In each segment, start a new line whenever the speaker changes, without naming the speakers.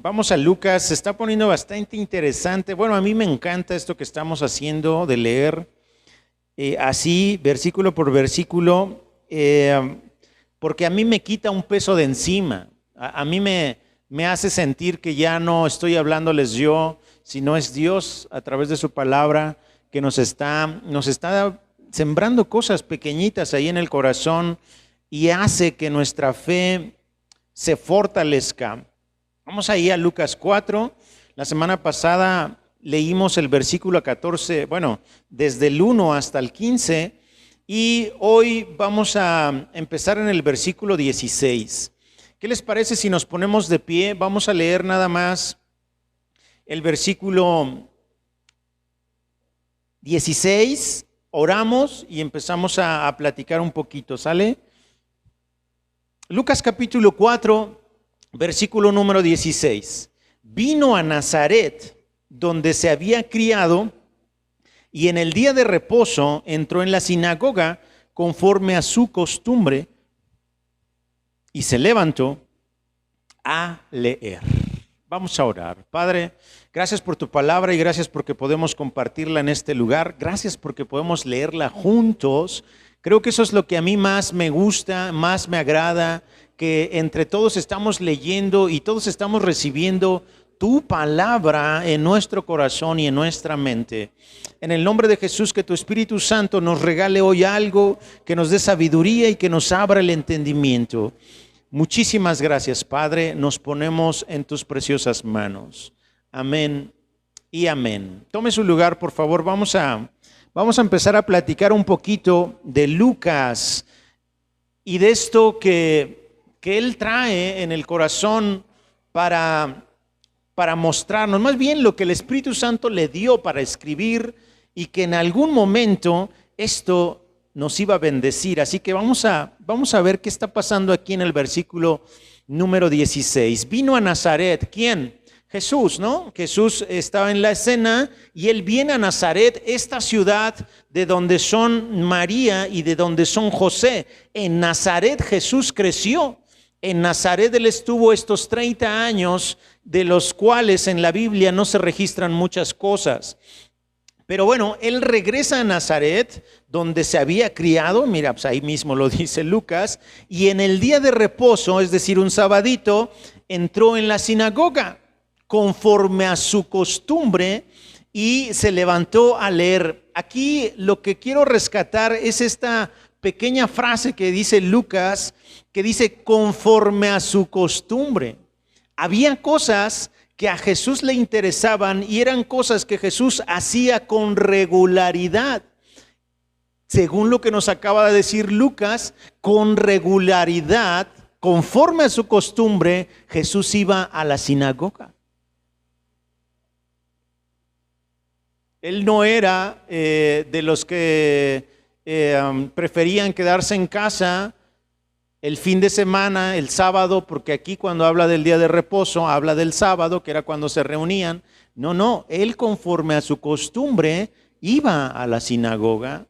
Vamos a Lucas, se está poniendo bastante interesante. Bueno, a mí me encanta esto que estamos haciendo de leer así, versículo por versículo, porque a mí me quita un peso de encima. A mí me hace sentir que ya no estoy hablándoles yo, sino es Dios a través de su palabra que nos está sembrando cosas pequeñitas ahí en el corazón y hace que nuestra fe se fortalezca. Vamos ahí a Lucas 4. La semana pasada leímos el versículo 14, bueno, desde el 1 hasta el 15, y hoy vamos a empezar en el versículo 16. ¿Qué les parece si nos ponemos de pie? Vamos a leer nada más el versículo 16, oramos y empezamos a platicar un poquito, ¿sale? Lucas capítulo 4, versículo número 16. Vino a Nazaret, donde se había criado, y en el día de reposo entró en la sinagoga conforme a su costumbre, y se levantó a leer. Vamos a orar. Padre, gracias por tu palabra y gracias porque podemos compartirla en este lugar. Gracias porque podemos leerla juntos. Creo que eso es lo que a mí más me gusta, más me agrada, que entre todos estamos leyendo y todos estamos recibiendo tu palabra en nuestro corazón y en nuestra mente. En el nombre de Jesús, que tu Espíritu Santo nos regale hoy algo, que nos dé sabiduría y que nos abra el entendimiento. Muchísimas gracias, Padre. Nos ponemos en tus preciosas manos. Amén y amén. Tome su lugar, por favor. Vamos a empezar a platicar un poquito de Lucas y de esto que él trae en el corazón para mostrarnos, más bien lo que el Espíritu Santo le dio para escribir y que en algún momento esto nos iba a bendecir. Así que vamos a ver qué está pasando aquí en el versículo número 16. Vino a Nazaret, ¿quién? Jesús, ¿no? Jesús estaba en la escena y él viene a Nazaret, esta ciudad de donde son María y de donde son José. En Nazaret Jesús creció. En Nazaret él estuvo estos 30 años, de los cuales en la Biblia no se registran muchas cosas. Pero bueno, él regresa a Nazaret, donde se había criado, mira, pues ahí mismo lo dice Lucas, y en el día de reposo, es decir, un sabadito, entró en la sinagoga, conforme a su costumbre, y se levantó a leer. Aquí lo que quiero rescatar es esta pequeña frase que dice Lucas, que dice conforme a su costumbre. Había cosas que a Jesús le interesaban y eran cosas que Jesús hacía con regularidad. Según lo que nos acaba de decir Lucas, con regularidad, conforme a su costumbre, Jesús iba a la sinagoga. Él no era de los que preferían quedarse en casa el fin de semana, el sábado, porque aquí cuando habla del día de reposo, habla del sábado, que era cuando se reunían. No, él conforme a su costumbre iba a la sinagoga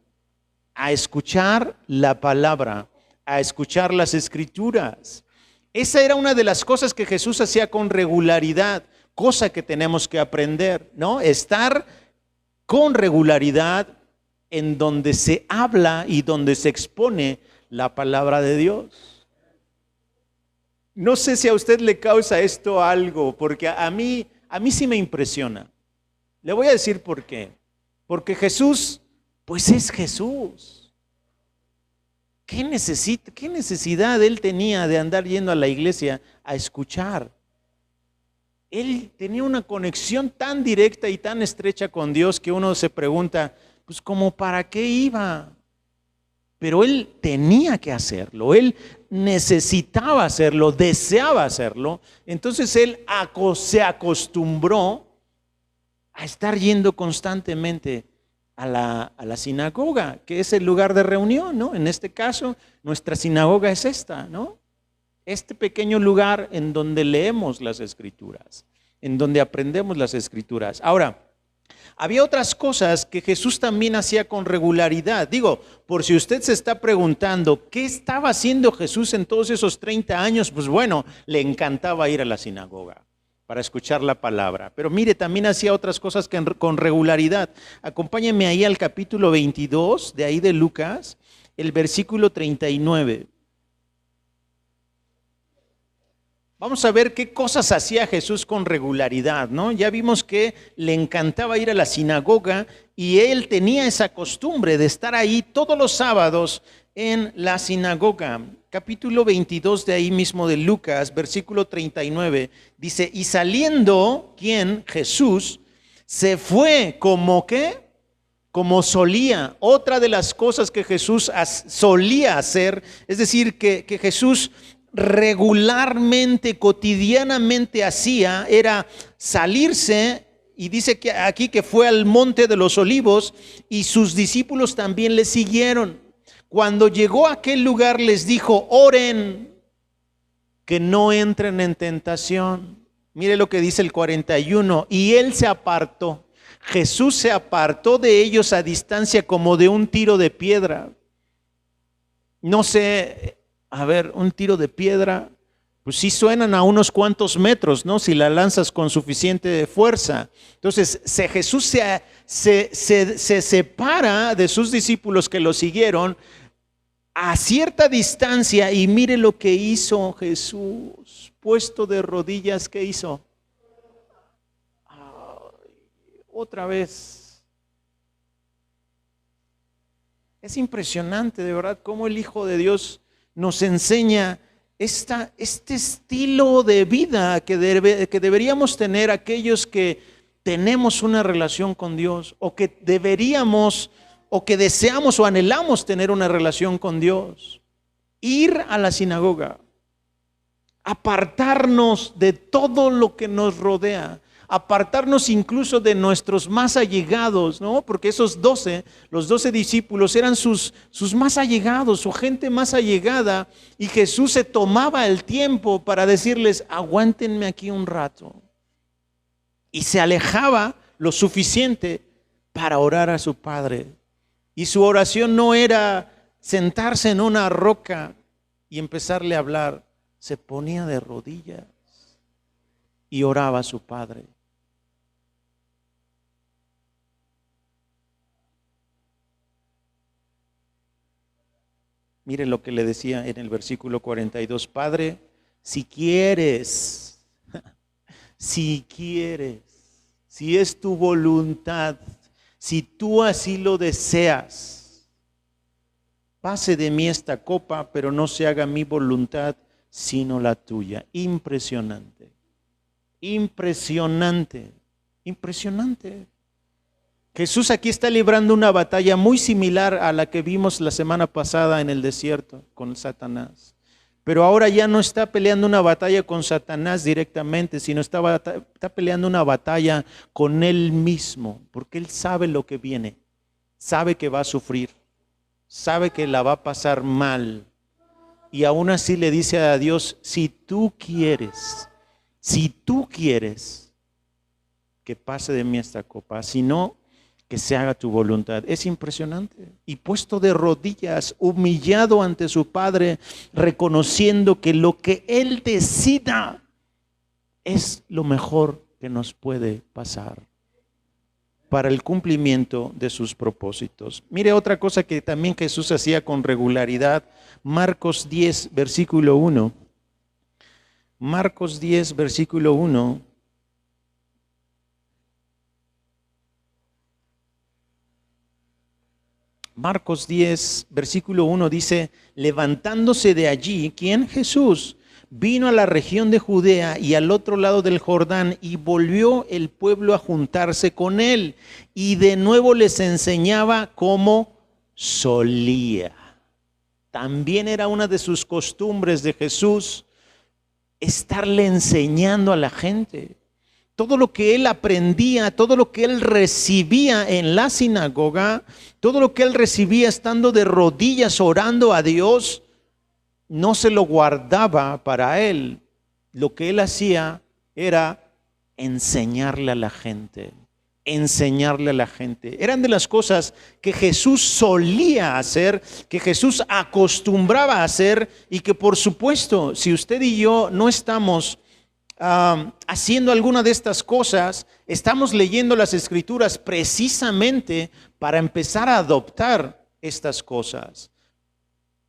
a escuchar la palabra, a escuchar las escrituras. Esa era una de las cosas que Jesús hacía con regularidad, cosa que tenemos que aprender, ¿no? Estar con regularidad en donde se habla y donde se expone la palabra de Dios. No sé si a usted le causa esto algo, porque a mí sí me impresiona. Le voy a decir por qué. Porque Jesús, pues es Jesús. ¿Qué necesidad él tenía de andar yendo a la iglesia a escuchar? Él tenía una conexión tan directa y tan estrecha con Dios que uno se pregunta, pues ¿cómo para qué iba? Pero él tenía que hacerlo, él necesitaba hacerlo, deseaba hacerlo. Entonces él se acostumbró a estar yendo constantemente a la sinagoga, que es el lugar de reunión, ¿no? En este caso, nuestra sinagoga es esta, ¿no? Este pequeño lugar en donde leemos las escrituras, en donde aprendemos las escrituras. Ahora, había otras cosas que Jesús también hacía con regularidad. Digo, por si usted se está preguntando, ¿qué estaba haciendo Jesús en todos esos 30 años? Pues bueno, le encantaba ir a la sinagoga. para escuchar la palabra. Pero mire, también hacía otras cosas con regularidad. Acompáñenme ahí al capítulo 22, de ahí de Lucas, el versículo 39. Vamos a ver qué cosas hacía Jesús con regularidad, ¿no? Ya vimos que le encantaba ir a la sinagoga y él tenía esa costumbre de estar ahí todos los sábados en la sinagoga. Capítulo 22 de ahí mismo de Lucas, versículo 39, dice, y saliendo, ¿quién? Jesús, se fue como ¿qué? Como solía. Otra de las cosas que Jesús solía hacer, es decir, que Jesús regularmente, cotidianamente hacía, era salirse, y dice que aquí que fue al monte de los olivos y sus discípulos también le siguieron. Cuando llegó a aquel lugar les dijo, oren que no entren en tentación. Mire lo que dice el 41, y él se apartó. Jesús se apartó de ellos a distancia como de un tiro de piedra. No sé, a ver, un tiro de piedra, pues sí suenan a unos cuantos metros, ¿no? Si la lanzas con suficiente fuerza. Entonces, Jesús se separa de sus discípulos que lo siguieron a cierta distancia y mire lo que hizo Jesús. Puesto de rodillas, ¿qué hizo? Otra vez. Es impresionante, de verdad, cómo el Hijo de Dios nos enseña este estilo de vida que deberíamos tener aquellos que tenemos una relación con Dios, o que deberíamos, o que deseamos o anhelamos tener una relación con Dios. Ir a la sinagoga, apartarnos de todo lo que nos rodea, apartarnos incluso de nuestros más allegados, ¿no? Porque esos 12, los 12 discípulos eran sus más allegados, su gente más allegada, y Jesús se tomaba el tiempo para decirles, aguántenme aquí un rato. Y se alejaba lo suficiente para orar a su Padre. Y su oración no era sentarse en una roca y empezarle a hablar, se ponía de rodillas y oraba a su Padre. Miren lo que le decía en el versículo 42, Padre, si quieres, si es tu voluntad, si tú así lo deseas, pase de mí esta copa, pero no se haga mi voluntad, sino la tuya. Impresionante, impresionante, impresionante. Jesús aquí está librando una batalla muy similar a la que vimos la semana pasada en el desierto con Satanás. Pero ahora ya no está peleando una batalla con Satanás directamente, sino está peleando una batalla con él mismo, porque él sabe lo que viene, sabe que va a sufrir, sabe que la va a pasar mal. Y aún así le dice a Dios, si tú quieres que pase de mí esta copa, si no, que se haga tu voluntad. Es impresionante. Y puesto de rodillas, humillado ante su Padre, reconociendo que lo que Él decida es lo mejor que nos puede pasar para el cumplimiento de sus propósitos. Mire otra cosa que también Jesús hacía con regularidad. Marcos 10, versículo 1. Marcos 10, versículo 1. Marcos 10, versículo 1 dice, levantándose de allí, ¿quién? Jesús, vino a la región de Judea y al otro lado del Jordán, y volvió el pueblo a juntarse con él, y de nuevo les enseñaba como solía. También era una de sus costumbres de Jesús estarle enseñando a la gente. Todo lo que él aprendía, todo lo que él recibía en la sinagoga, todo lo que él recibía estando de rodillas orando a Dios, no se lo guardaba para él. Lo que él hacía era enseñarle a la gente, enseñarle a la gente. Eran de las cosas que Jesús solía hacer, que Jesús acostumbraba a hacer, y que por supuesto, si usted y yo no estamos haciendo alguna de estas cosas, estamos leyendo las Escrituras precisamente para empezar a adoptar estas cosas.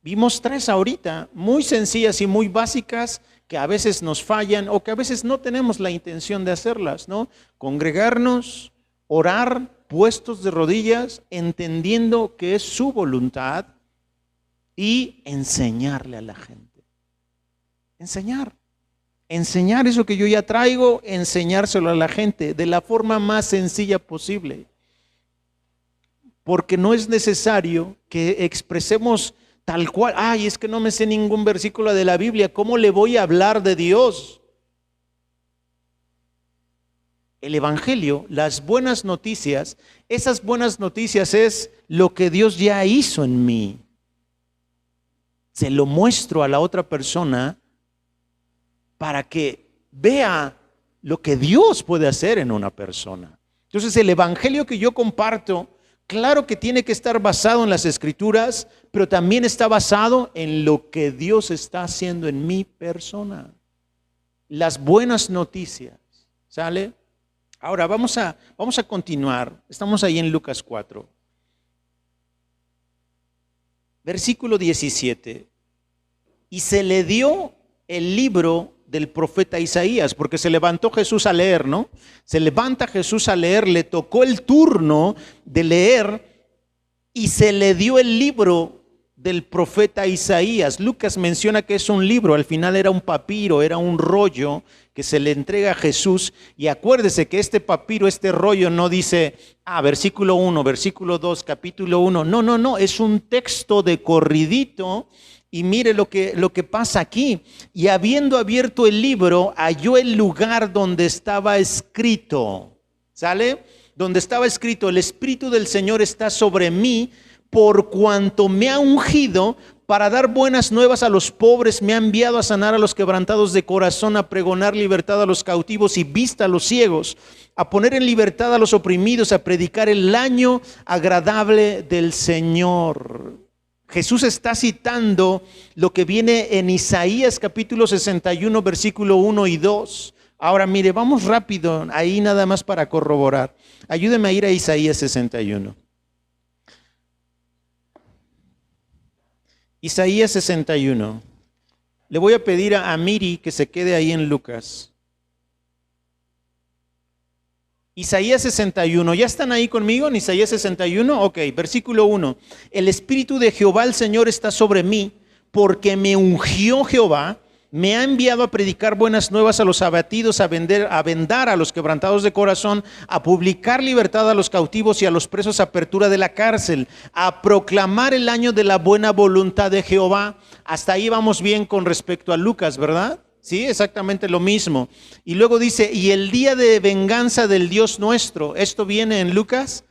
Vimos 3 ahorita, muy sencillas y muy básicas, que a veces nos fallan o que a veces no tenemos la intención de hacerlas, ¿no? Congregarnos, orar, puestos de rodillas, entendiendo que es su voluntad y enseñarle a la gente. Enseñar eso que yo ya traigo, enseñárselo a la gente de la forma más sencilla posible. Porque no es necesario que expresemos tal cual, ay, es que no me sé ningún versículo de la Biblia, ¿cómo le voy a hablar de Dios? El Evangelio, las buenas noticias, esas buenas noticias es lo que Dios ya hizo en mí. Se lo muestro a la otra persona para que vea lo que Dios puede hacer en una persona. Entonces el Evangelio que yo comparto, claro que tiene que estar basado en las Escrituras, pero también está basado en lo que Dios está haciendo en mi persona. Las buenas noticias, ¿sale? Ahora vamos a continuar. Estamos ahí en Lucas 4. Versículo 17. Y se le dio el libro del profeta Isaías, porque se levantó Jesús a leer, ¿no? Se levanta Jesús a leer, le tocó el turno de leer y se le dio el libro del profeta Isaías. Lucas menciona que es un libro, al final era un papiro, era un rollo que se le entrega a Jesús. Y acuérdese que este papiro, este rollo no dice, versículo 1, versículo 2, capítulo 1. No, es un texto de corridito. Y mire lo que pasa aquí. Y habiendo abierto el libro, halló el lugar donde estaba escrito. ¿Sale? Donde estaba escrito, el Espíritu del Señor está sobre mí, por cuanto me ha ungido para dar buenas nuevas a los pobres, me ha enviado a sanar a los quebrantados de corazón, a pregonar libertad a los cautivos y vista a los ciegos, a poner en libertad a los oprimidos, a predicar el año agradable del Señor. Jesús está citando lo que viene en Isaías capítulo 61, versículo 1 y 2. Ahora mire, vamos rápido, ahí nada más para corroborar. Ayúdeme a ir a Isaías 61. Isaías 61. Le voy a pedir a Miri que se quede ahí en Lucas. Isaías 61, ¿ya están ahí conmigo en Isaías 61? Ok, versículo 1. El Espíritu de Jehová el Señor está sobre mí, porque me ungió Jehová, me ha enviado a predicar buenas nuevas a los abatidos, a vendar a los quebrantados de corazón, a publicar libertad a los cautivos y a los presos, apertura de la cárcel, a proclamar el año de la buena voluntad de Jehová. Hasta ahí vamos bien con respecto a Lucas, ¿verdad? Sí, exactamente lo mismo. Y luego dice, y el día de venganza del Dios nuestro. ¿Esto viene en Lucas?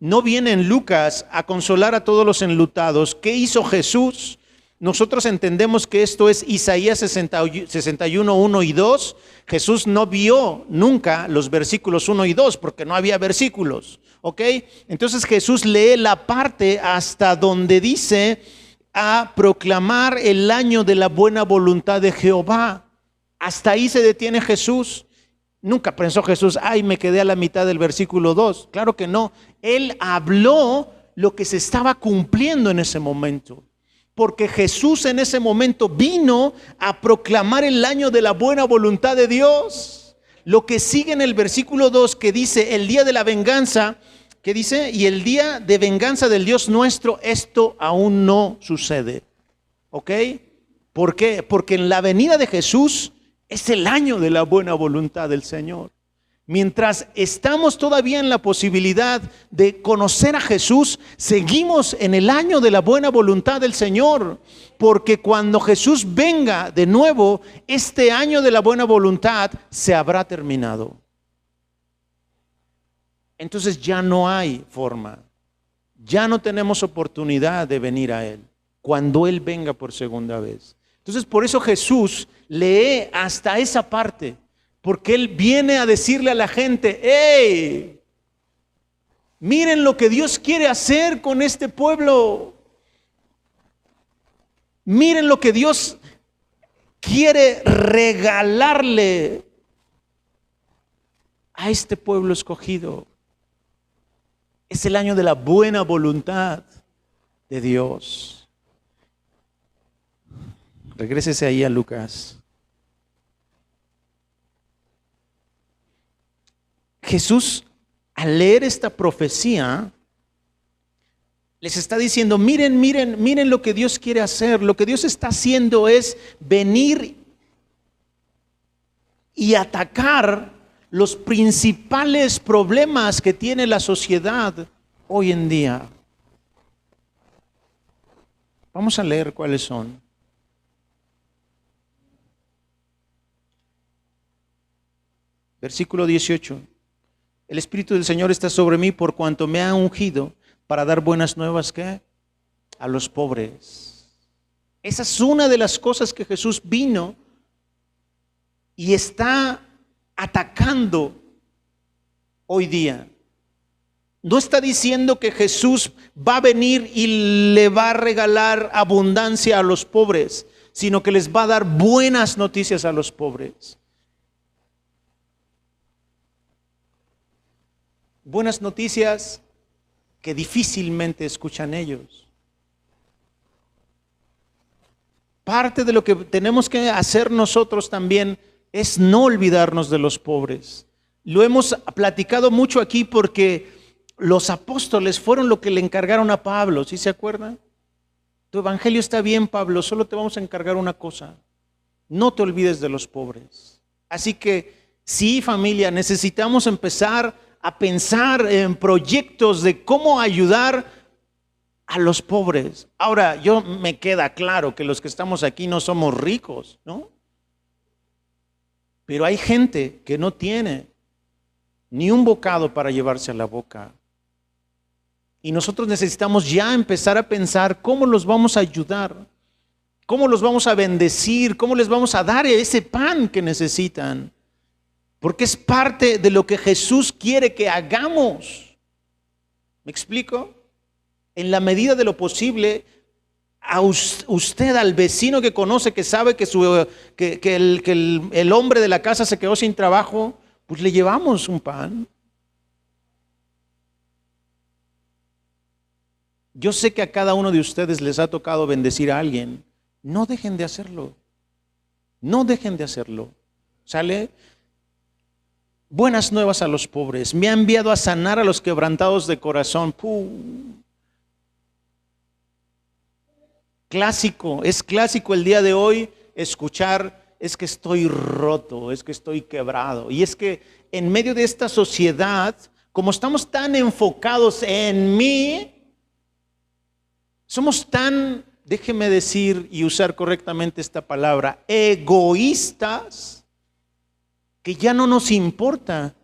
No viene en Lucas a consolar a todos los enlutados. ¿Qué hizo Jesús? Nosotros entendemos que esto es Isaías 61, 1 y 2. Jesús no vio nunca los versículos 1 y 2 porque no había versículos. ¿Ok? Entonces Jesús lee la parte hasta donde dice a proclamar el año de la buena voluntad de Jehová. Hasta ahí se detiene Jesús. Nunca pensó Jesús, me quedé a la mitad del versículo 2. Claro que no. Él habló lo que se estaba cumpliendo en ese momento. Porque Jesús en ese momento vino a proclamar el año de la buena voluntad de Dios. Lo que sigue en el versículo 2 que dice, el día de la venganza, ¿qué dice? Y el día de venganza del Dios nuestro, esto aún no sucede. ¿Ok? ¿Por qué? Porque en la venida de Jesús es el año de la buena voluntad del Señor. Mientras estamos todavía en la posibilidad de conocer a Jesús, seguimos en el año de la buena voluntad del Señor. Porque cuando Jesús venga de nuevo, este año de la buena voluntad se habrá terminado. Entonces ya no hay forma, ya no tenemos oportunidad de venir a Él cuando Él venga por segunda vez. Entonces por eso Jesús lee hasta esa parte, porque Él viene a decirle a la gente, ¡hey! Miren lo que Dios quiere hacer con este pueblo. Miren lo que Dios quiere regalarle a este pueblo escogido. Es el año de la buena voluntad de Dios. Regrésese ahí a Lucas. Jesús, al leer esta profecía, les está diciendo, miren lo que Dios quiere hacer. Lo que Dios está haciendo es venir y atacar los principales problemas que tiene la sociedad hoy en día. Vamos a leer cuáles son. Versículo 18. El Espíritu del Señor está sobre mí por cuanto me ha ungido para dar buenas nuevas, ¿qué? A los pobres. Esa es una de las cosas que Jesús vino y está atacando hoy día. No está diciendo que Jesús va a venir y le va a regalar abundancia a los pobres, sino que les va a dar buenas noticias a los pobres. Buenas noticias que difícilmente escuchan ellos. Parte de lo que tenemos que hacer nosotros también es no olvidarnos de los pobres. Lo hemos platicado mucho aquí porque los apóstoles fueron lo que le encargaron a Pablo, ¿sí se acuerdan? Tu evangelio está bien, Pablo, solo te vamos a encargar una cosa: no te olvides de los pobres. Así que sí, familia, necesitamos empezar a pensar en proyectos de cómo ayudar a los pobres. Ahora, me queda claro que los que estamos aquí no somos ricos, ¿no? Pero hay gente que no tiene ni un bocado para llevarse a la boca. Y nosotros necesitamos ya empezar a pensar cómo los vamos a ayudar, cómo los vamos a bendecir, cómo les vamos a dar ese pan que necesitan. Porque es parte de lo que Jesús quiere que hagamos. ¿Me explico? En la medida de lo posible, a usted, al vecino que conoce, que sabe que el hombre de la casa se quedó sin trabajo, pues le llevamos un pan. Yo sé que a cada uno de ustedes les ha tocado bendecir a alguien. No dejen de hacerlo. No dejen de hacerlo. ¿Sale? Buenas nuevas a los pobres. Me ha enviado a sanar a los quebrantados de corazón. Es clásico el día de hoy escuchar: es que estoy roto, es que estoy quebrado. Y es que en medio de esta sociedad, como estamos tan enfocados en mí, somos tan, déjeme decir y usar correctamente esta palabra, egoístas, que ya no nos importa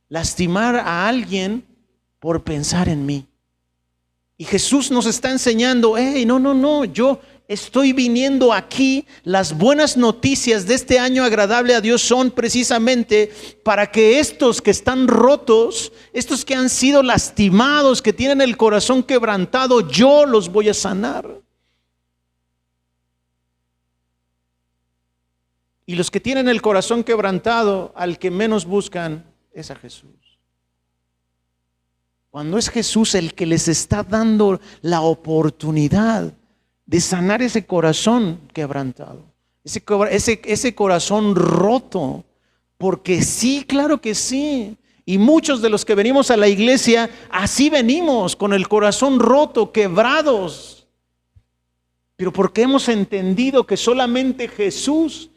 lastimar a alguien por pensar en mí. Y Jesús nos está enseñando: no, yo estoy viniendo aquí. Las buenas noticias de este año agradable a Dios son precisamente para que estos que están rotos, estos que han sido lastimados, que tienen el corazón quebrantado, yo los voy a sanar. Y los que tienen el corazón quebrantado, al que menos buscan es a Jesús. Cuando es Jesús el que les está dando la oportunidad de sanar ese corazón quebrantado, ese corazón roto, porque sí, claro que sí. Y muchos de los que venimos a la iglesia, así venimos, con el corazón roto, quebrados. Pero porque hemos entendido que solamente Jesús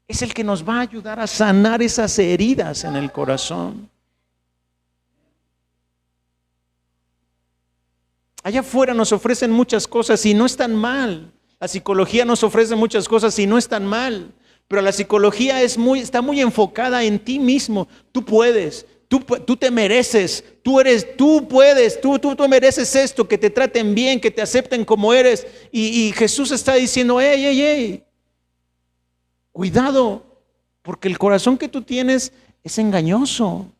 es el que nos va a ayudar a sanar esas heridas en el corazón. Allá afuera nos ofrecen muchas cosas y no están mal. La psicología nos ofrece muchas cosas y no están mal. Pero la psicología está muy enfocada en ti mismo. Tú puedes, tú te mereces, tú puedes, tú mereces esto, que te traten bien, que te acepten como eres. Y Jesús está diciendo: hey, cuidado, porque el corazón que tú tienes es engañoso.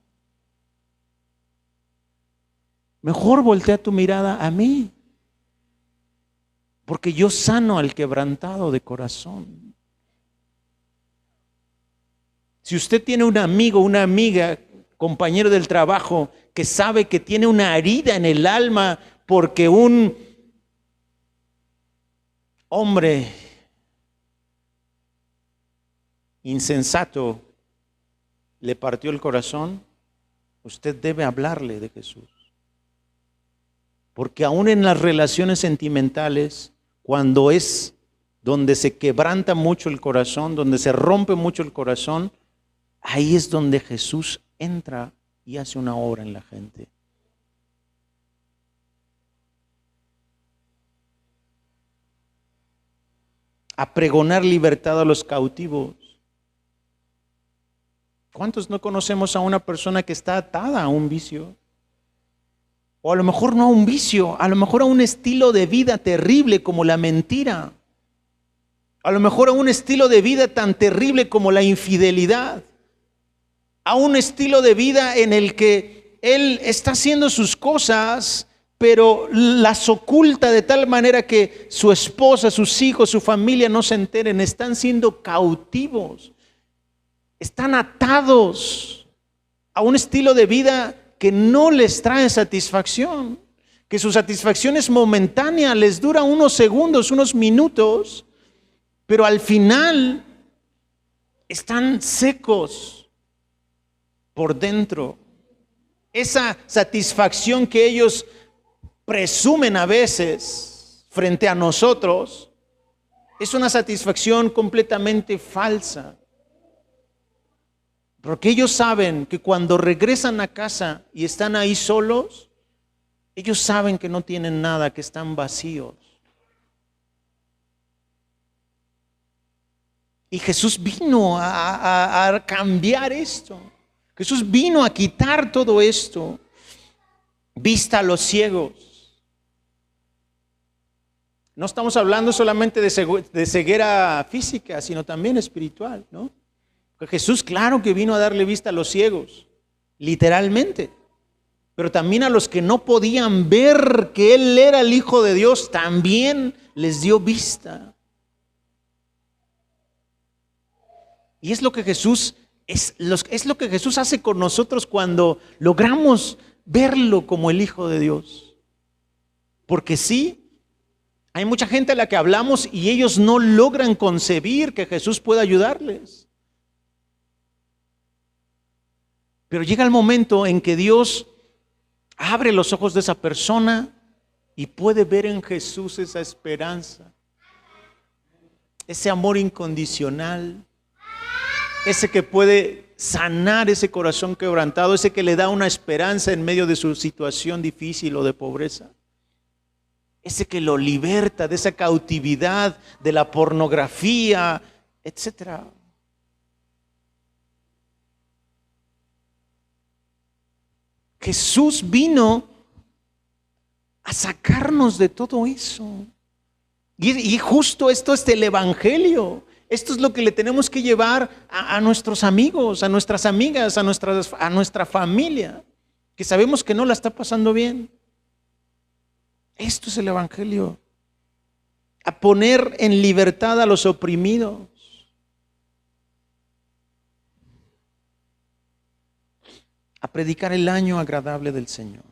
Mejor voltea tu mirada a mí, porque yo sano al quebrantado de corazón. Si usted tiene un amigo, una amiga, compañero del trabajo, que sabe que tiene una herida en el alma porque un hombre insensato le partió el corazón, usted debe hablarle de Jesús. Porque aún en las relaciones sentimentales, cuando es donde se quebranta mucho el corazón, donde se rompe mucho el corazón, ahí es donde Jesús entra y hace una obra en la gente. A pregonar libertad a los cautivos. ¿Cuántos no conocemos a una persona que está atada a un vicio? O a lo mejor no a un vicio, a lo mejor a un estilo de vida terrible como la mentira. A lo mejor a un estilo de vida tan terrible como la infidelidad. A un estilo de vida en el que él está haciendo sus cosas, pero las oculta de tal manera que su esposa, sus hijos, su familia no se enteren. Están siendo cautivos. Están atados a un estilo de vida que no les trae satisfacción, que su satisfacción es momentánea, les dura unos segundos, unos minutos, pero al final están secos por dentro. Esa satisfacción que ellos presumen a veces frente a nosotros es una satisfacción completamente falsa. Porque ellos saben que cuando regresan a casa y están ahí solos, ellos saben que no tienen nada, que están vacíos. Y Jesús vino a cambiar esto. Jesús vino a quitar todo esto. Vista a los ciegos. No estamos hablando solamente de ceguera física, sino también espiritual, ¿no? Jesús, claro que vino a darle vista a los ciegos, literalmente, pero también a los que no podían ver que Él era el Hijo de Dios, también les dio vista. Y es lo que Jesús es lo que Jesús hace con nosotros cuando logramos verlo como el Hijo de Dios. Porque sí, hay mucha gente a la que hablamos y ellos no logran concebir que Jesús pueda ayudarles. Pero llega el momento en que Dios abre los ojos de esa persona y puede ver en Jesús esa esperanza, ese amor incondicional, ese que puede sanar ese corazón quebrantado, ese que le da una esperanza en medio de su situación difícil o de pobreza, ese que lo liberta de esa cautividad, de la pornografía, etcétera. Jesús vino a sacarnos de todo eso. Y justo esto es el Evangelio. Esto es lo que le tenemos que llevar a nuestros amigos, a nuestras amigas, a nuestra familia, que sabemos que no la está pasando bien. Esto es el Evangelio. A poner en libertad a los oprimidos. A predicar el año agradable del Señor.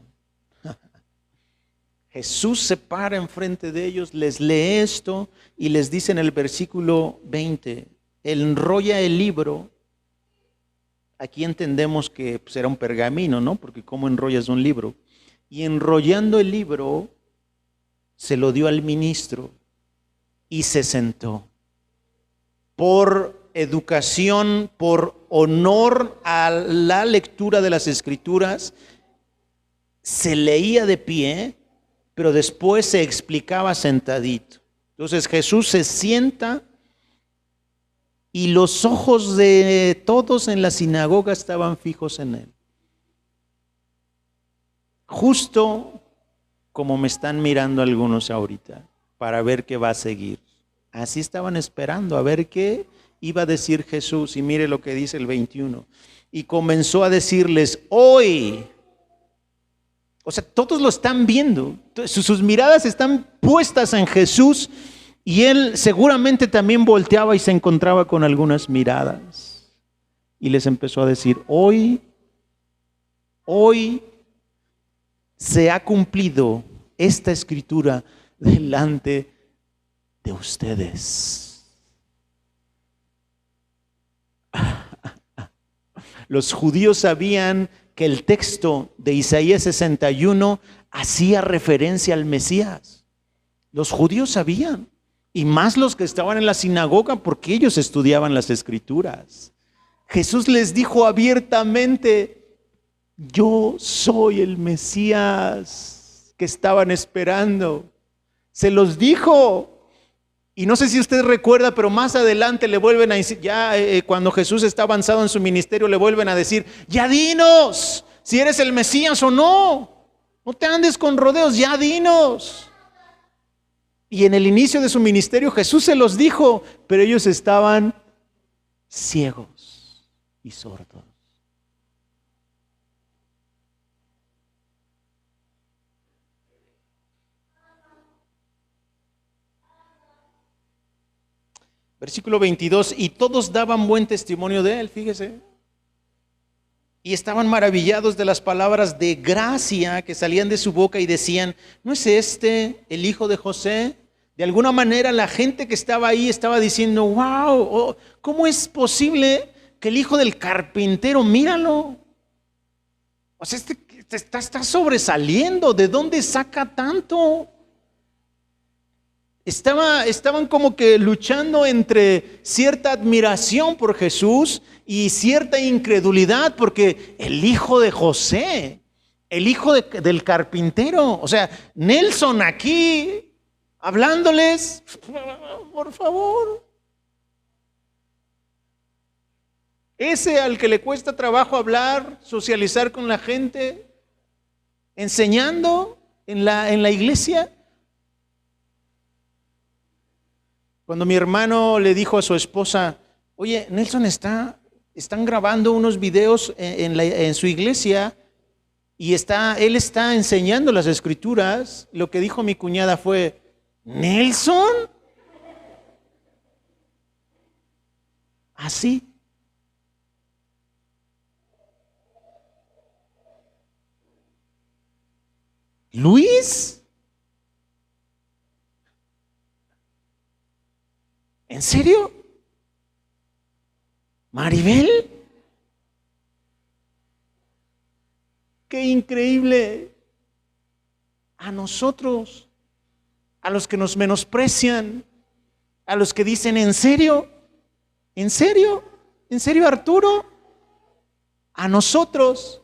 Jesús se para enfrente de ellos, les lee esto y les dice en el versículo 20, enrolla el libro. Aquí entendemos que pues, era un pergamino, ¿no? Porque ¿cómo enrollas un libro? Y enrollando el libro, se lo dio al ministro y se sentó. Por educación, por honor a la lectura de las Escrituras, se leía de pie, pero después se explicaba sentadito. Entonces Jesús se sienta y los ojos de todos en la sinagoga estaban fijos en Él. Justo como me están mirando algunos ahorita, para ver qué va a seguir. Así estaban esperando a ver qué iba a decir Jesús. Y mire lo que dice el 21. Y comenzó a decirles, hoy. O sea, todos lo están viendo. Sus miradas están puestas en Jesús. Y Él seguramente también volteaba y se encontraba con algunas miradas. y les empezó a decir, hoy se ha cumplido esta escritura delante de ustedes. Los judíos sabían que el texto de Isaías 61 hacía referencia al Mesías. Los judíos sabían, y más los que estaban en la sinagoga, porque ellos estudiaban las escrituras. Jesús les dijo abiertamente, yo soy el Mesías que estaban esperando. Se los dijo. Y no sé si usted recuerda, pero más adelante le vuelven a decir, cuando Jesús está avanzado en su ministerio, le vuelven a decir, ya dinos si eres el Mesías o no. No te andes con rodeos, ya dinos. Y en el inicio de su ministerio Jesús se los dijo, pero ellos estaban ciegos y sordos. Versículo 22, y todos daban buen testimonio de él, fíjese. Y estaban maravillados de las palabras de gracia que salían de su boca y decían, ¿no es este el hijo de José? De alguna manera la gente que estaba ahí estaba diciendo, wow, ¿cómo es posible que el hijo del carpintero, míralo? O sea, está sobresaliendo, ¿de dónde saca tanto? Estaban como que luchando entre cierta admiración por Jesús y cierta incredulidad, porque el hijo de José, el hijo del carpintero, o sea, Nelson aquí hablándoles, por favor. Ese al que le cuesta trabajo hablar, socializar con la gente, enseñando en la iglesia. Cuando mi hermano le dijo a su esposa, oye, Nelson están grabando unos videos en su iglesia y él está enseñando las escrituras, lo que dijo mi cuñada fue, ¿Nelson? ¿Así? ¿Luis? ¿En serio? ¿Maribel? ¡Qué increíble! A nosotros, a los que nos menosprecian, a los que dicen, ¿en serio? ¿En serio? ¿En serio, Arturo? A nosotros,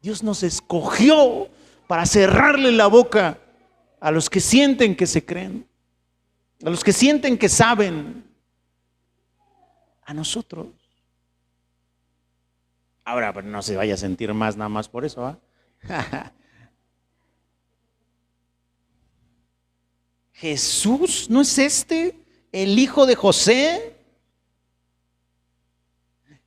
Dios nos escogió para cerrarle la boca a los que sienten que se creen. A los que sienten que saben, a nosotros. Ahora, pero no se vaya a sentir más nada más por eso, ¿ah? Jesús, ¿no es este el hijo de José?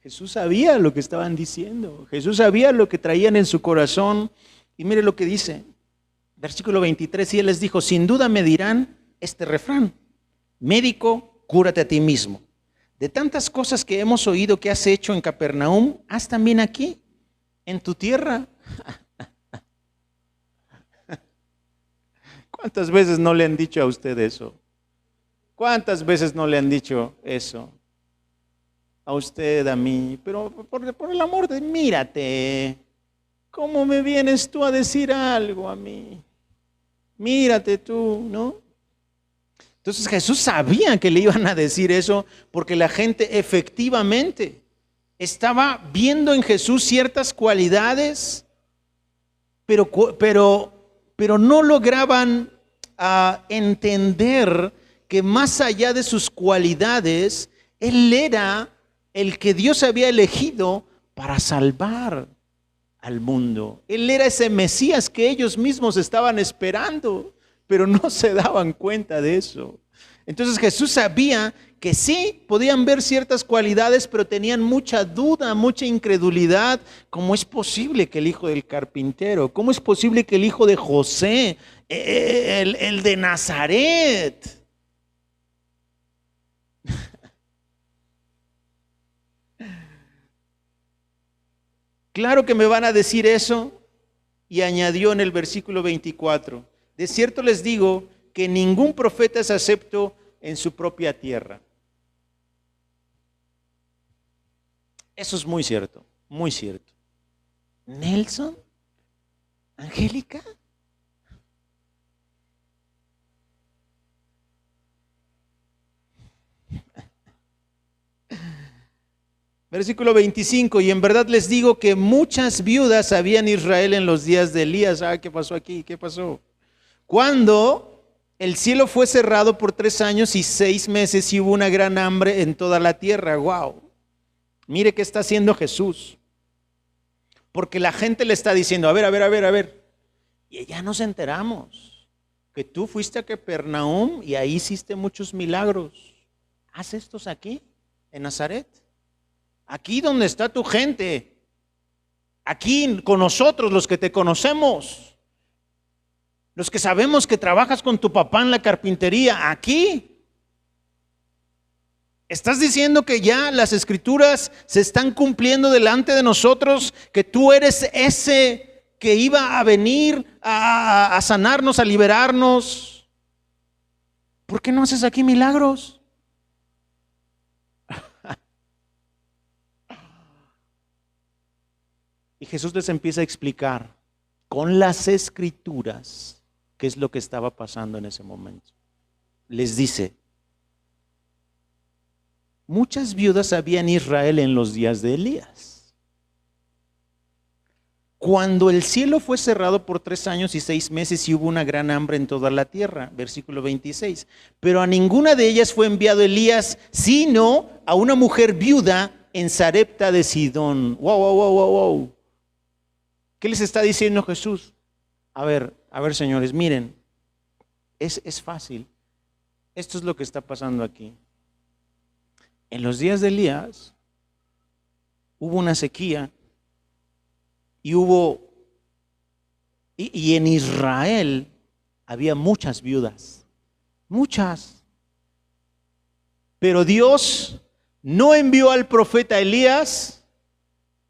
Jesús sabía lo que estaban diciendo. Jesús sabía lo que traían en su corazón. Y mire lo que dice, versículo 23, y él les dijo, sin duda me dirán este refrán, médico, cúrate a ti mismo. De tantas cosas que hemos oído que has hecho en Capernaum, haz también aquí, en tu tierra. ¿Cuántas veces no le han dicho a usted eso? ¿Cuántas veces no le han dicho eso? A usted, a mí, pero por el amor de, mírate, ¿cómo me vienes tú a decir algo a mí? Mírate tú, ¿no? Entonces Jesús sabía que le iban a decir eso porque la gente efectivamente estaba viendo en Jesús ciertas cualidades, pero no lograban entender que más allá de sus cualidades, Él era el que Dios había elegido para salvar al mundo. Él era ese Mesías que ellos mismos estaban esperando, pero no se daban cuenta de eso. Entonces Jesús sabía que sí, podían ver ciertas cualidades, pero tenían mucha duda, mucha incredulidad. ¿Cómo es posible que el hijo del carpintero? ¿Cómo es posible que el hijo de José, el de Nazaret? Claro que me van a decir eso. Y añadió en el versículo 24, de cierto les digo que ningún profeta es acepto en su propia tierra. Eso es muy cierto, muy cierto. Nelson, Angélica. Versículo 25, y en verdad les digo que muchas viudas había en Israel en los días de Elías. ¿Qué pasó aquí? ¿Qué pasó? Cuando el cielo fue cerrado por 3 años y 6 meses y hubo una gran hambre en toda la tierra. ¡Wow! Mire qué está haciendo Jesús. Porque la gente le está diciendo, a ver. Y ya nos enteramos que tú fuiste a Capernaum y ahí hiciste muchos milagros. Haz estos aquí, en Nazaret. Aquí donde está tu gente, aquí con nosotros, los que te conocemos, los que sabemos que trabajas con tu papá en la carpintería, aquí. ¿Estás diciendo que ya las escrituras se están cumpliendo delante de nosotros? Que tú eres ese que iba a venir a sanarnos, a liberarnos. ¿Por qué no haces aquí milagros? Y Jesús les empieza a explicar con las escrituras qué es lo que estaba pasando en ese momento. Les dice, muchas viudas había en Israel en los días de Elías. Cuando el cielo fue cerrado por 3 años y 6 meses y hubo una gran hambre en toda la tierra. Versículo 26. Pero a ninguna de ellas fue enviado Elías, sino a una mujer viuda en Sarepta de Sidón. Wow. ¿Qué les está diciendo Jesús? A ver, señores, miren, es fácil. Esto es lo que está pasando aquí. En los días de Elías hubo una sequía y en Israel había muchas viudas, muchas. Pero Dios no envió al profeta Elías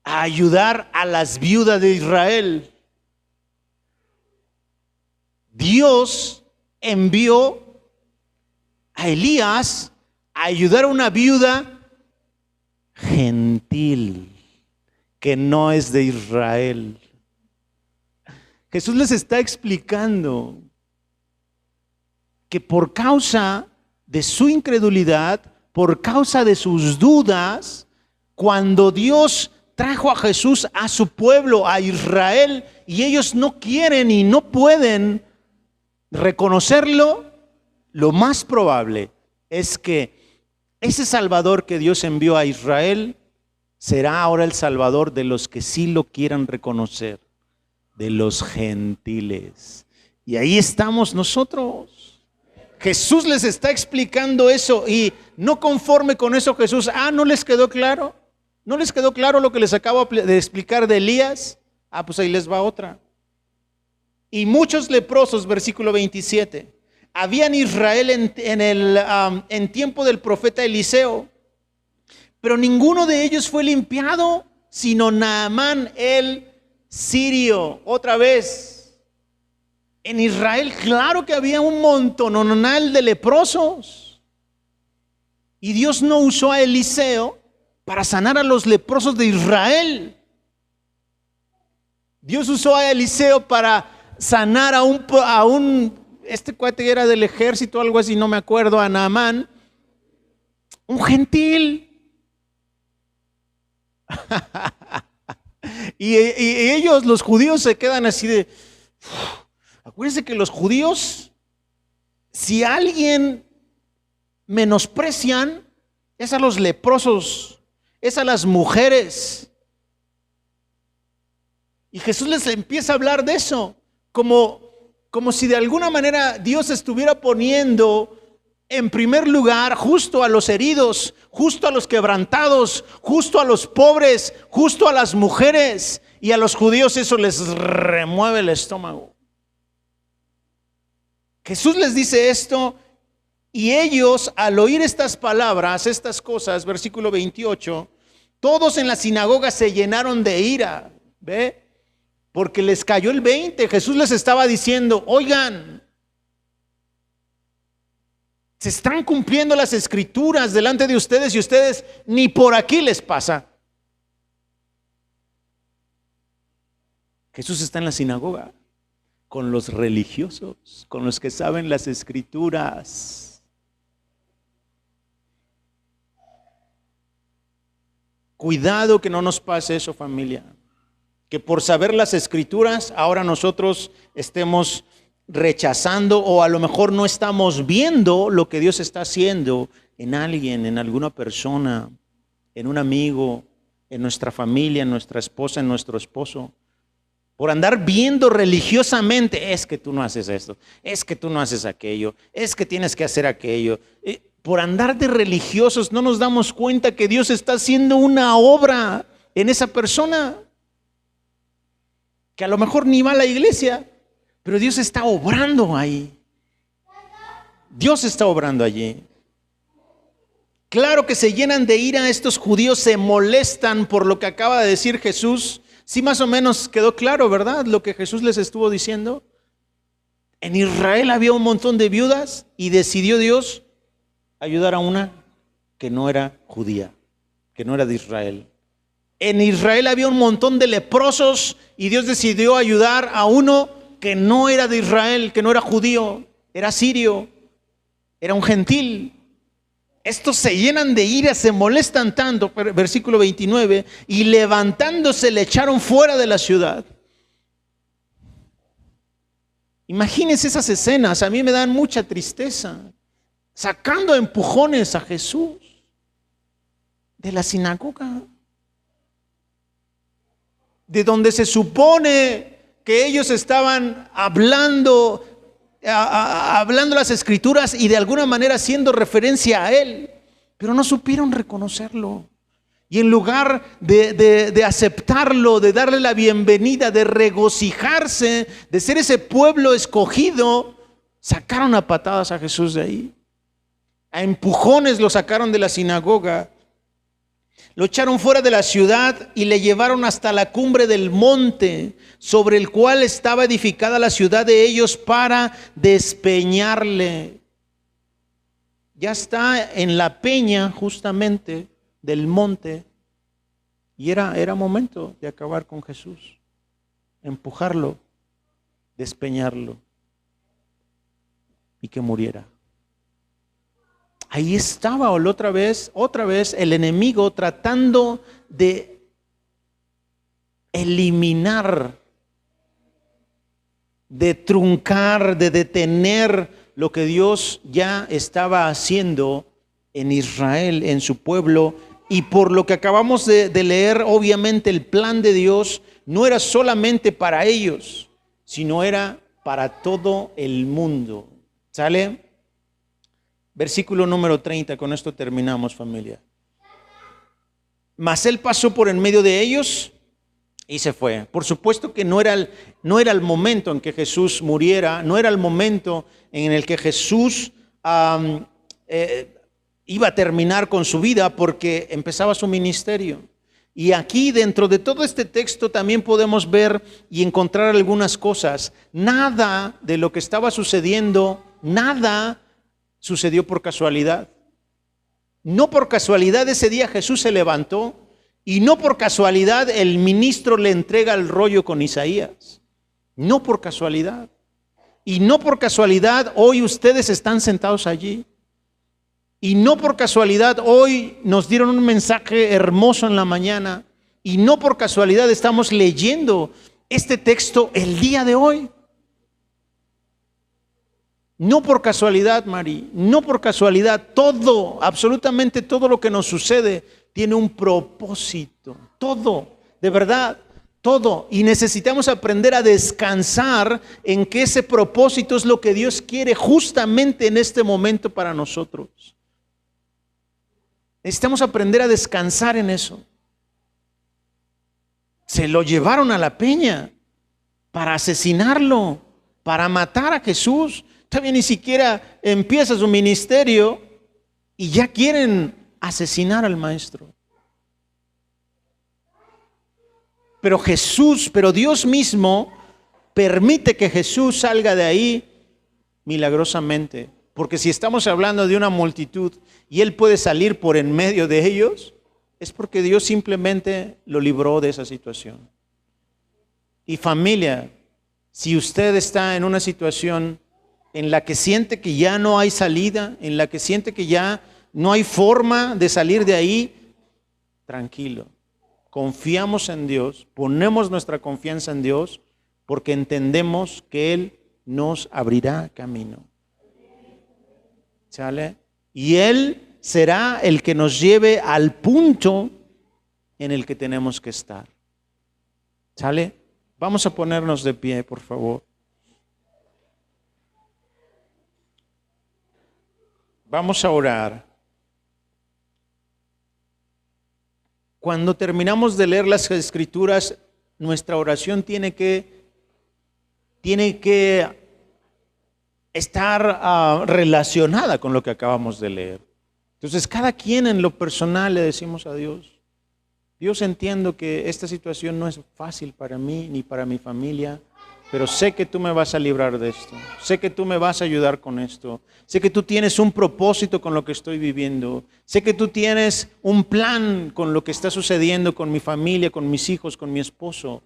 a ayudar a las viudas de Israel. Dios envió a Elías a ayudar a una viuda gentil que no es de Israel. Jesús les está explicando que por causa de su incredulidad, por causa de sus dudas, cuando Dios trajo a Jesús a su pueblo, a Israel, y ellos no quieren y no pueden reconocerlo, lo más probable es que ese Salvador que Dios envió a Israel será ahora el Salvador de los que sí lo quieran reconocer, de los gentiles. Y ahí estamos nosotros. Jesús les está explicando eso y no conforme con eso Jesús, ¿no les quedó claro? ¿No les quedó claro lo que les acabo de explicar de Elías? Pues ahí les va otra. Y muchos leprosos, versículo 27, había en Israel en tiempo del profeta Eliseo, pero ninguno de ellos fue limpiado, sino Naamán el sirio. Otra vez, en Israel claro que había un montononal de leprosos. Y Dios no usó a Eliseo para sanar a los leprosos de Israel. Dios usó a Eliseo para sanar a un este cuate era del ejército, algo así, no me acuerdo, a Naamán, un gentil. y ellos, los judíos, se quedan así de... Acuérdense que los judíos, si a alguien menosprecian, es a los leprosos, es a las mujeres. Y Jesús les empieza a hablar de eso, como si de alguna manera Dios estuviera poniendo en primer lugar justo a los heridos, justo a los quebrantados, justo a los pobres, justo a las mujeres. Y a los judíos eso les remueve el estómago. Jesús les dice esto y ellos, al oír estas palabras, estas cosas, versículo 28, todos en la sinagoga se llenaron de ira. ¿Ve? Porque les cayó el 20. Jesús les estaba diciendo, oigan, se están cumpliendo las escrituras delante de ustedes y ustedes ni por aquí les pasa. Jesús está en la sinagoga con los religiosos, con los que saben las escrituras. Cuidado que no nos pase eso, familia. Que por saber las escrituras ahora nosotros estemos rechazando o a lo mejor no estamos viendo lo que Dios está haciendo en alguien, en alguna persona, en un amigo, en nuestra familia, en nuestra esposa, en nuestro esposo. Por andar viendo religiosamente, es que tú no haces esto, es que tú no haces aquello, es que tienes que hacer aquello. Por andar de religiosos no nos damos cuenta que Dios está haciendo una obra en esa persona, que a lo mejor ni va a la iglesia, pero Dios está obrando ahí. Dios está obrando allí. Claro que se llenan de ira estos judíos, se molestan por lo que acaba de decir Jesús. Sí, más o menos quedó claro, ¿verdad? Lo que Jesús les estuvo diciendo. En Israel había un montón de viudas y decidió Dios ayudar a una que no era judía, que no era de Israel. En Israel había un montón de leprosos y Dios decidió ayudar a uno que no era de Israel, que no era judío, era sirio, era un gentil. Estos se llenan de ira, se molestan tanto, versículo 29, y levantándose le echaron fuera de la ciudad. Imagínense esas escenas, a mí me dan mucha tristeza. Sacando a empujones a Jesús de la sinagoga, de donde se supone que ellos estaban hablando las escrituras y de alguna manera haciendo referencia a Él, pero no supieron reconocerlo. Y en lugar de aceptarlo, de darle la bienvenida, de regocijarse, de ser ese pueblo escogido, sacaron a patadas a Jesús de ahí. A empujones lo sacaron de la sinagoga. Lo echaron fuera de la ciudad y le llevaron hasta la cumbre del monte sobre el cual estaba edificada la ciudad de ellos para despeñarle. Ya está en la peña justamente del monte y era momento de acabar con Jesús, empujarlo, despeñarlo y que muriera. Ahí estaba otra vez el enemigo tratando de eliminar, de truncar, de detener lo que Dios ya estaba haciendo en Israel, en su pueblo. Y por lo que acabamos de leer, obviamente el plan de Dios no era solamente para ellos, sino era para todo el mundo. ¿Sale? Versículo número 30, con esto terminamos, familia. Mas él pasó por en medio de ellos y se fue. Por supuesto que no era el momento en que Jesús muriera, no era el momento en el que Jesús iba a terminar con su vida, porque empezaba su ministerio. Y aquí dentro de todo este texto también podemos ver y encontrar algunas cosas. Nada de lo que estaba sucediendo, nada sucedió por casualidad. No por casualidad ese día Jesús se levantó y no por casualidad el ministro le entrega el rollo con Isaías. No por casualidad. Y no por casualidad hoy ustedes están sentados allí. Y no por casualidad hoy nos dieron un mensaje hermoso en la mañana. Y no por casualidad estamos leyendo este texto el día de hoy. No por casualidad, Mari, no por casualidad. Todo, absolutamente todo lo que nos sucede tiene un propósito. Todo, de verdad, todo. Y necesitamos aprender a descansar en que ese propósito es lo que Dios quiere justamente en este momento para nosotros. Necesitamos aprender a descansar en eso. Se lo llevaron a la peña para asesinarlo, para matar a Jesús. Todavía ni siquiera empieza su ministerio y ya quieren asesinar al maestro. pero Dios mismo permite que Jesús salga de ahí milagrosamente. Porque si estamos hablando de una multitud y Él puede salir por en medio de ellos, es porque Dios simplemente lo libró de esa situación. Y familia, si usted está en una situación en la que siente que ya no hay salida, en la que siente que ya no hay forma de salir de ahí, tranquilo. Confiamos en Dios, ponemos nuestra confianza en Dios, porque entendemos que Él nos abrirá camino. ¿Sale? Y Él será el que nos lleve al punto en el que tenemos que estar. ¿Sale? Vamos a ponernos de pie, por favor. Vamos a orar. Cuando terminamos de leer las Escrituras, nuestra oración tiene que estar relacionada con lo que acabamos de leer. Entonces, cada quien en lo personal le decimos a Dios: Dios, entiendo que esta situación no es fácil para mí ni para mi familia, pero sé que tú me vas a librar de esto. Sé que tú me vas a ayudar con esto. Sé que tú tienes un propósito con lo que estoy viviendo. Sé que tú tienes un plan con lo que está sucediendo con mi familia, con mis hijos, con mi esposo.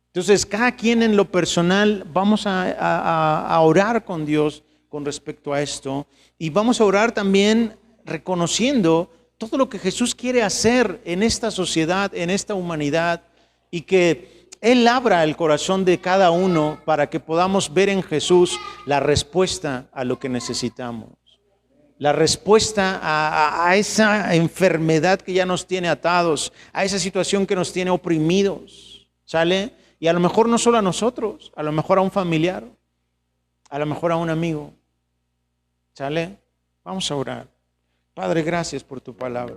Entonces, cada quien en lo personal vamos a orar con Dios con respecto a esto. Y vamos a orar también reconociendo todo lo que Jesús quiere hacer en esta sociedad, en esta humanidad, y que Él abra el corazón de cada uno para que podamos ver en Jesús la respuesta a lo que necesitamos. La respuesta a esa enfermedad que ya nos tiene atados, a esa situación que nos tiene oprimidos, ¿sale? Y a lo mejor no solo a nosotros, a lo mejor a un familiar, a lo mejor a un amigo, ¿sale? Vamos a orar. Padre, gracias por tu palabra.